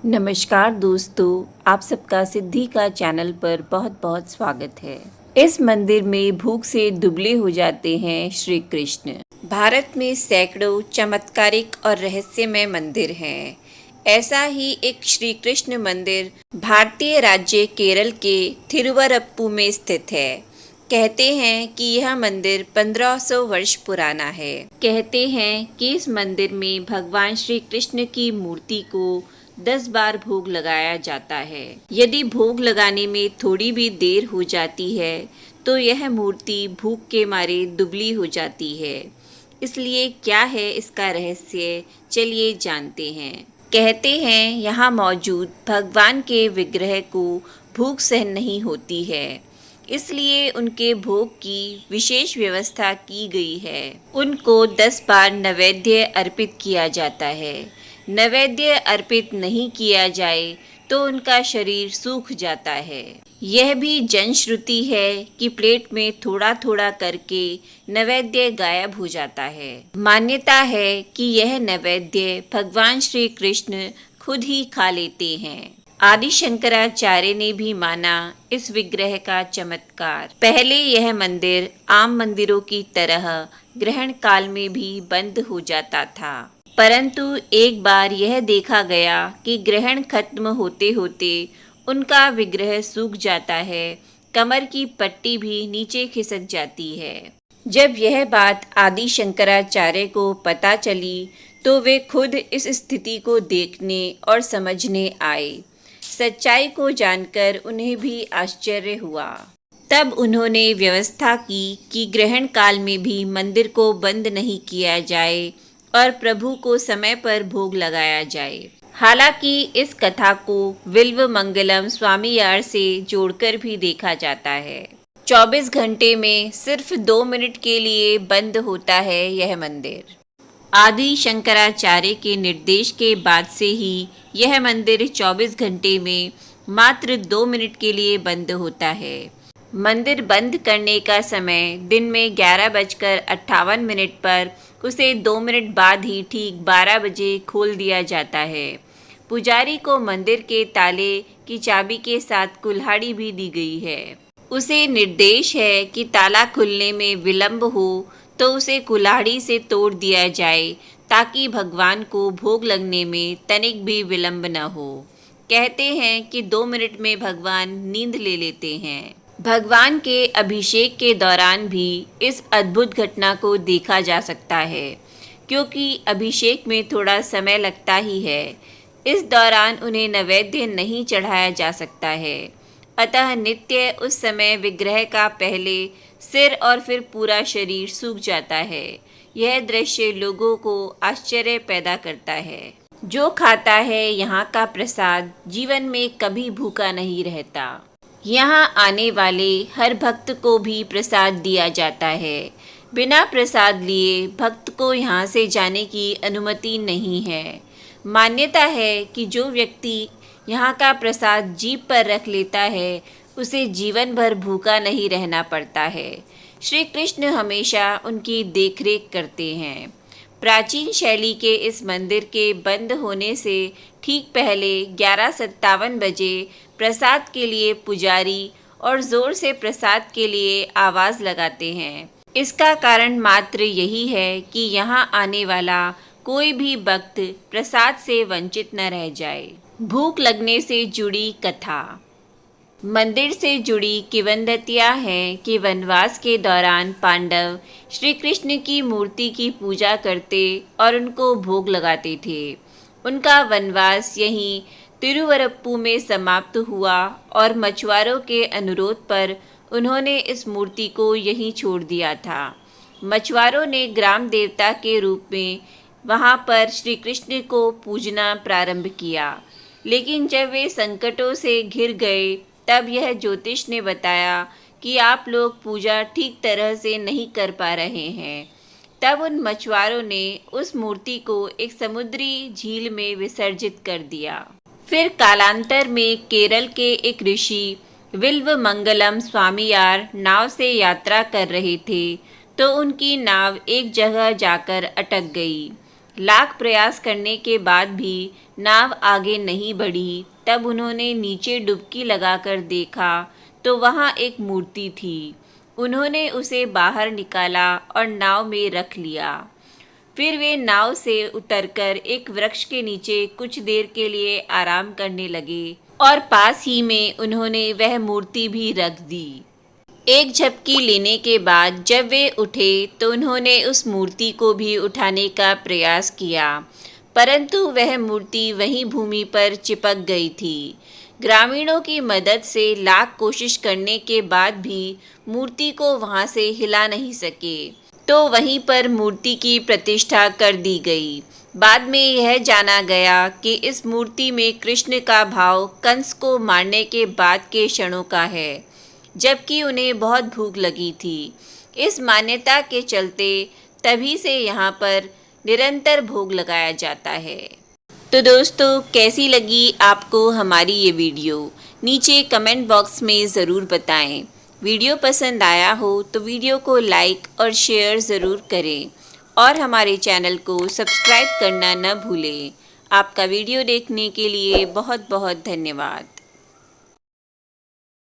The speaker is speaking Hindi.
नमस्कार दोस्तों, आप सबका सिद्धि का चैनल पर बहुत बहुत स्वागत है। इस मंदिर में भूख से दुबले हो जाते हैं श्री कृष्ण। भारत में सैकड़ों चमत्कारिक और रहस्यमय मंदिर हैं। ऐसा ही एक श्री कृष्ण मंदिर भारतीय राज्य केरल के थिरुवरप्पू में स्थित है। कहते हैं कि यह मंदिर 1500 वर्ष पुराना है। कहते हैं कि इस मंदिर में भगवान श्री कृष्ण की मूर्ति को 10 बार भोग लगाया जाता है। यदि भोग लगाने में थोड़ी भी देर हो जाती है तो यह मूर्ति भूख के मारे दुबली हो जाती है। इसलिए क्या है इसका रहस्य, चलिए जानते हैं। कहते हैं यहाँ मौजूद भगवान के विग्रह को भूख सहन नहीं होती है, इसलिए उनके भोग की विशेष व्यवस्था की गई है। उनको 10 बार नैवेद्य अर्पित किया जाता है। नैवेद्य अर्पित नहीं किया जाए तो उनका शरीर सूख जाता है। यह भी जनश्रुति है कि प्लेट में थोड़ा थोड़ा करके नैवेद्य गायब हो जाता है। मान्यता है कि यह नैवेद्य भगवान श्री कृष्ण खुद ही खा लेते हैं। आदि शंकराचार्य ने भी माना इस विग्रह का चमत्कार। पहले यह मंदिर आम मंदिरों की तरह ग्रहण काल में भी बंद हो जाता था, परंतु एक बार यह देखा गया कि ग्रहण खत्म होते होते उनका विग्रह सूख जाता है, कमर की पट्टी भी नीचे खिसक जाती है। जब यह बात आदि शंकराचार्य को पता चली तो वे खुद इस स्थिति को देखने और समझने आए। सच्चाई को जानकर उन्हें भी आश्चर्य हुआ। तब उन्होंने व्यवस्था की कि ग्रहण काल में भी मंदिर को बंद नहीं किया जाए और प्रभु को समय पर भोग लगाया जाए। हालांकि इस कथा को विल्व मंगलम स्वामीयार से जोड़कर भी देखा जाता है। 24 घंटे में सिर्फ 2 मिनट के लिए बंद होता है यह मंदिर। आदि शंकराचार्य के निर्देश के बाद से ही यह मंदिर 24 घंटे में मात्र 2 मिनट के लिए बंद होता है। मंदिर बंद करने का समय दिन में 11:58 पर उसे 2 मिनट बाद ही ठीक 12 बजे खोल दिया जाता है। पुजारी को मंदिर के ताले की चाबी के साथ कुल्हाड़ी भी दी गई है। उसे निर्देश है कि ताला खुलने में विलंब हो तो उसे कुल्हाड़ी से तोड़ दिया जाए, ताकि भगवान को भोग लगने में तनिक भी विलंब न हो। कहते हैं कि 2 मिनट में भगवान नींद ले लेते हैं। भगवान के अभिषेक के दौरान भी इस अद्भुत घटना को देखा जा सकता है, क्योंकि अभिषेक में थोड़ा समय लगता ही है। इस दौरान उन्हें नैवेद्य नहीं चढ़ाया जा सकता है, अतः नित्य उस समय विग्रह का पहले सिर और फिर पूरा शरीर सूख जाता है। यह दृश्य लोगों को आश्चर्य पैदा करता है। जो खाता है यहाँ का प्रसाद जीवन में कभी भूखा नहीं रहता। यहाँ आने वाले हर भक्त को भी प्रसाद दिया जाता है। बिना प्रसाद लिए भक्त को यहाँ से जाने की अनुमति नहीं है। मान्यता है कि जो व्यक्ति यहाँ का प्रसाद जीभ पर रख लेता है उसे जीवन भर भूखा नहीं रहना पड़ता है। श्री कृष्ण हमेशा उनकी देखरेख करते हैं। प्राचीन शैली के इस मंदिर के बंद होने से ठीक पहले 11:57 बजे प्रसाद के लिए पुजारी और ज़ोर से प्रसाद के लिए आवाज़ लगाते हैं। इसका कारण मात्र यही है कि यहाँ आने वाला कोई भी भक्त प्रसाद से वंचित न रह जाए। भूख लगने से जुड़ी कथा। मंदिर से जुड़ी किंवदंतियाँ हैं कि वनवास के दौरान पांडव श्री कृष्ण की मूर्ति की पूजा करते और उनको भोग लगाते थे। उनका वनवास यहीं तिरुवरप्पू में समाप्त हुआ और मछुआरों के अनुरोध पर उन्होंने इस मूर्ति को यहीं छोड़ दिया था। मछुआरों ने ग्राम देवता के रूप में वहाँ पर श्री कृष्ण को पूजना प्रारंभ किया, लेकिन जब वे संकटों से घिर गए तब यह ज्योतिष ने बताया कि आप लोग पूजा ठीक तरह से नहीं कर पा रहे हैं। तब उन मछुआरों ने उस मूर्ति को एक समुद्री झील में विसर्जित कर दिया। फिर कालांतर में केरल के एक ऋषि विल्व मंगलम स्वामीयार नाव से यात्रा कर रहे थे तो उनकी नाव एक जगह जाकर अटक गई। लाख प्रयास करने के बाद भी नाव आगे नहीं बढ़ी। तब उन्होंने नीचे डुबकी लगाकर देखा तो वहाँ एक मूर्ति थी। उन्होंने उसे बाहर निकाला और नाव में रख लिया। फिर वे नाव से उतरकर एक वृक्ष के नीचे कुछ देर के लिए आराम करने लगे और पास ही में उन्होंने वह मूर्ति भी रख दी। एक झपकी लेने के बाद जब वे उठे तो उन्होंने उस मूर्ति को भी उठाने का प्रयास किया, परंतु वह मूर्ति वहीं भूमि पर चिपक गई थी। ग्रामीणों की मदद से लाख कोशिश करने के बाद भी मूर्ति को वहां से हिला नहीं सके, तो वहीं पर मूर्ति की प्रतिष्ठा कर दी गई। बाद में यह जाना गया कि इस मूर्ति में कृष्ण का भाव कंस को मारने के बाद के क्षणों का है, जबकि उन्हें बहुत भूख लगी थी। इस मान्यता के चलते तभी से यहाँ पर निरंतर भोग लगाया जाता है। तो दोस्तों, कैसी लगी आपको हमारी ये वीडियो? नीचे कमेंट बॉक्स में ज़रूर बताएं। वीडियो पसंद आया हो तो वीडियो को लाइक और शेयर ज़रूर करें और हमारे चैनल को सब्सक्राइब करना न भूलें। आपका वीडियो देखने के लिए बहुत बहुत धन्यवाद।